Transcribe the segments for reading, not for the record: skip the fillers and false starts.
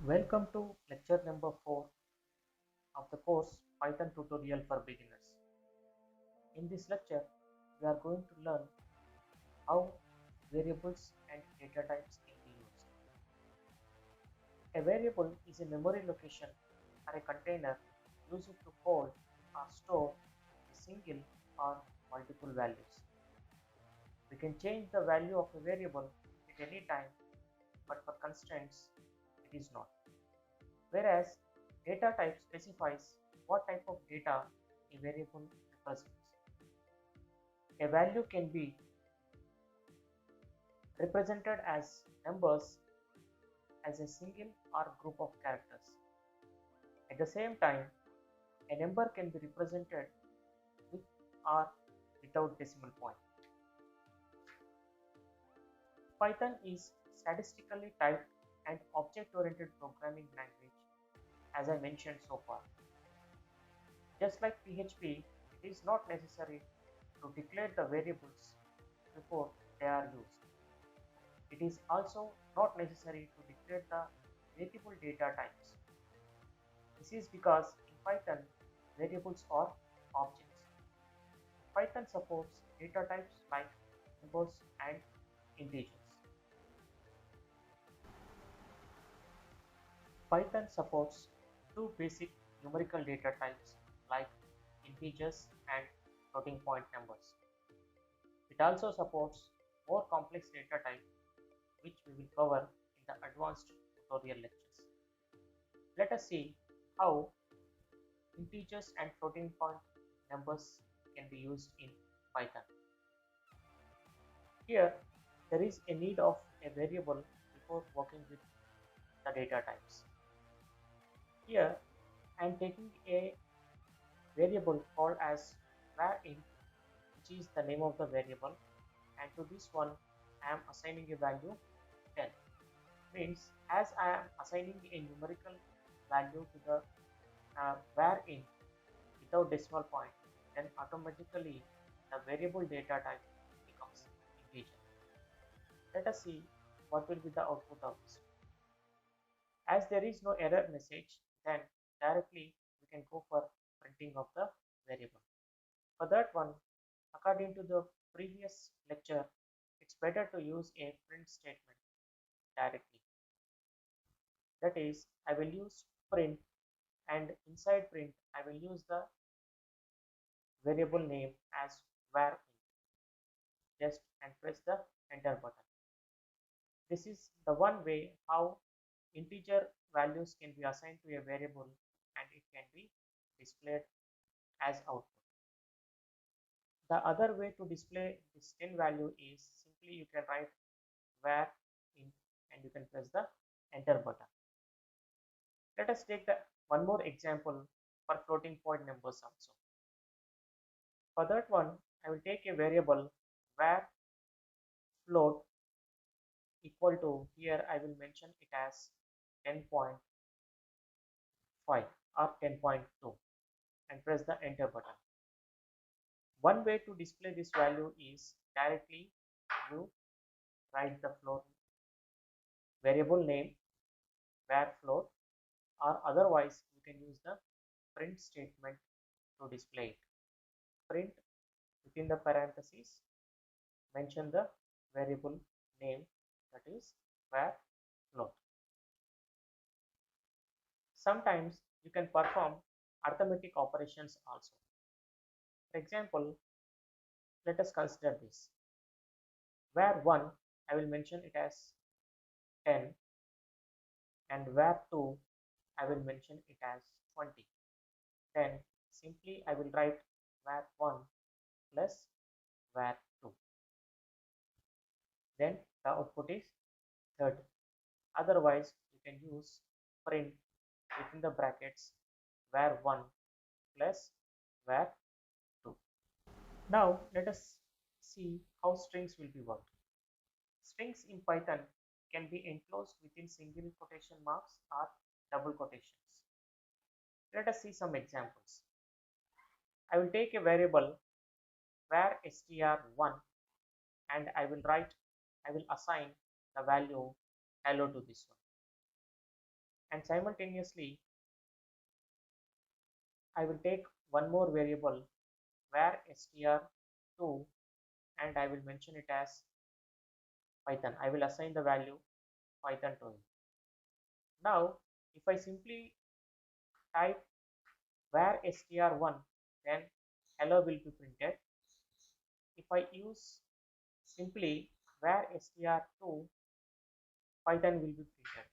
Welcome to lecture number 4 of the course Python tutorial for beginners. In this lecture, we are going to learn how variables and data types can be used. A variable is a memory location or a container used to hold or store a single or multiple values. We can change the value of a variable at any time, but for constraints, it is not. Whereas data type specifies what type of data a variable represents. A value can be represented as numbers, as a single or group of characters. At the same time, a number can be represented with or without decimal point. Python is statistically typed and object-oriented programming language, as I mentioned so far. Just like PHP, it is not necessary to declare the variables before they are used. It is also not necessary to declare the variable data types. This is because in Python, variables are objects. Python supports data types like numbers and integers. Python supports two basic numerical data types like integers and floating point numbers. It also supports more complex data types, which we will cover in the advanced tutorial lectures. Let us see how integers and floating point numbers can be used in Python. Here, there is a need of a variable before working with the data types. Here, I am taking a variable called as varInt, which is the name of the variable, and to this one I am assigning a value 10. Means as I am assigning a numerical value to the varInt without decimal point, then automatically the variable data type becomes integer. Let us see what will be the output of this. As there is no error message, then directly we can go for printing of the variable. For that one, according to the previous lecture, it's better to use a print statement directly. That is, I will use print, and inside print I will use the variable name as varInt. Just and press the enter button. This is the one way how integer values can be assigned to a variable and it can be displayed as output. The other way to display this 10 value is simply you can write varInt and you can press the enter button. Let us take the one more example for floating point numbers also. For that one, I will take a variable var float equal to, here I will mention it as 10.5 or 10.2 and press the enter button. One way to display this value is directly you write the float variable name var float, or otherwise you can use the print statement to display it. Print within the parentheses, mention the variable name, that is var float. Sometimes you can perform arithmetic operations also. For example, let us consider this. var1 I will mention it as 10 and var2 I will mention it as 20. Then simply I will write var1 plus var2. Then the output is 30. Otherwise you can use print within the brackets var1 plus var2. Now let us see how strings will be worked. Strings in Python can be enclosed within single quotation marks or double quotations. Let us see some examples. I will take a variable var str1 and I will assign the value hello to this one. and simultaneously I will take one more variable where str2 and I will mention it as Python. I will assign the value Python to it. Now if I simply type where str1, then hello will be printed. If I use simply where str2, Python will be printed.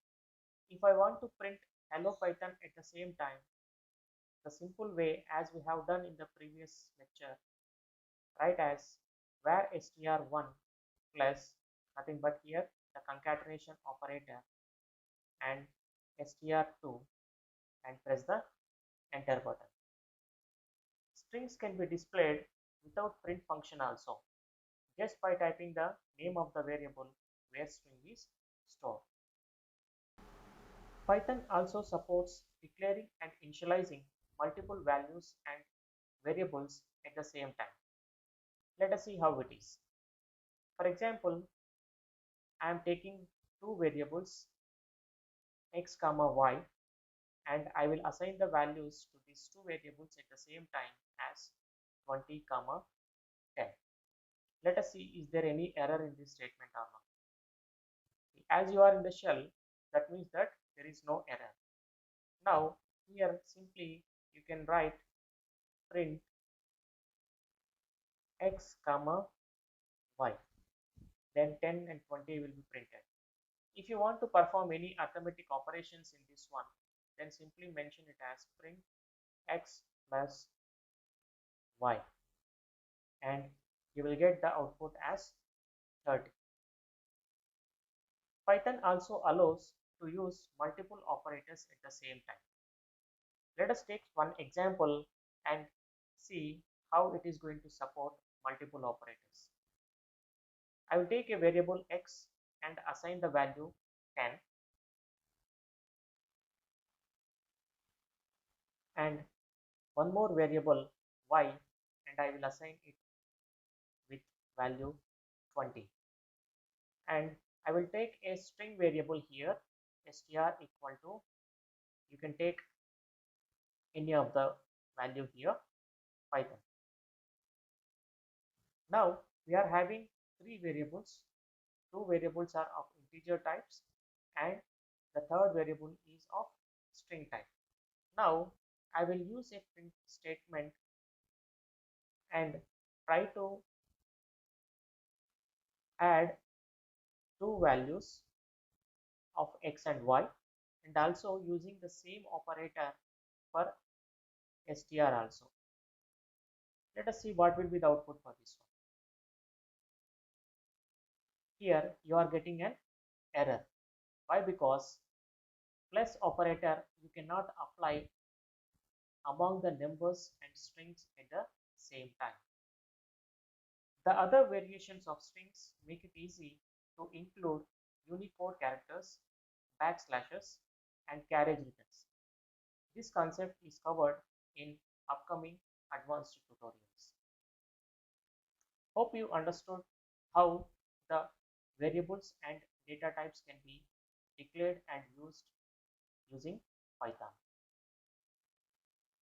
If I want to print hello Python at the same time, the simple way as we have done in the previous lecture, write as where str1 plus nothing but here the concatenation operator and str2 and press the enter button. Strings can be displayed without print function also, just by typing the name of the variable where string is stored. Python also supports declaring and initializing multiple values and variables at the same time. Let us see how it is. For example, I am taking two variables x comma y and I will assign the values to these two variables at the same time as 20 comma 10. Let us see is there any error in this statement or not. As you are in the shell, that means that there is no error. Now here simply you can write print x comma y, then 10 and 20 will be printed. If you want to perform any arithmetic operations in this one, then simply mention it as print x plus y and you will get the output as 30. Python also allows to use multiple operators at the same time. Let us take one example and see how it is going to support multiple operators. I will take a variable x and assign the value 10 and one more variable y and I will assign it with value 20, and I will take a string variable here str equal to, you can take any of the value here, Python. Now we are having three variables. Two variables are of integer types and the third variable is of string type. Now I will use a print statement and try to add two values of x and y, and also using the same operator for str also. Let us see what will be the output for this one. Here you are getting an error. Why? Because plus operator you cannot apply among the numbers and strings at the same time. The other variations of strings make it easy to include Unicode characters, backslashes, and carriage returns. This concept is covered in upcoming advanced tutorials. Hope you understood how the variables and data types can be declared and used using Python.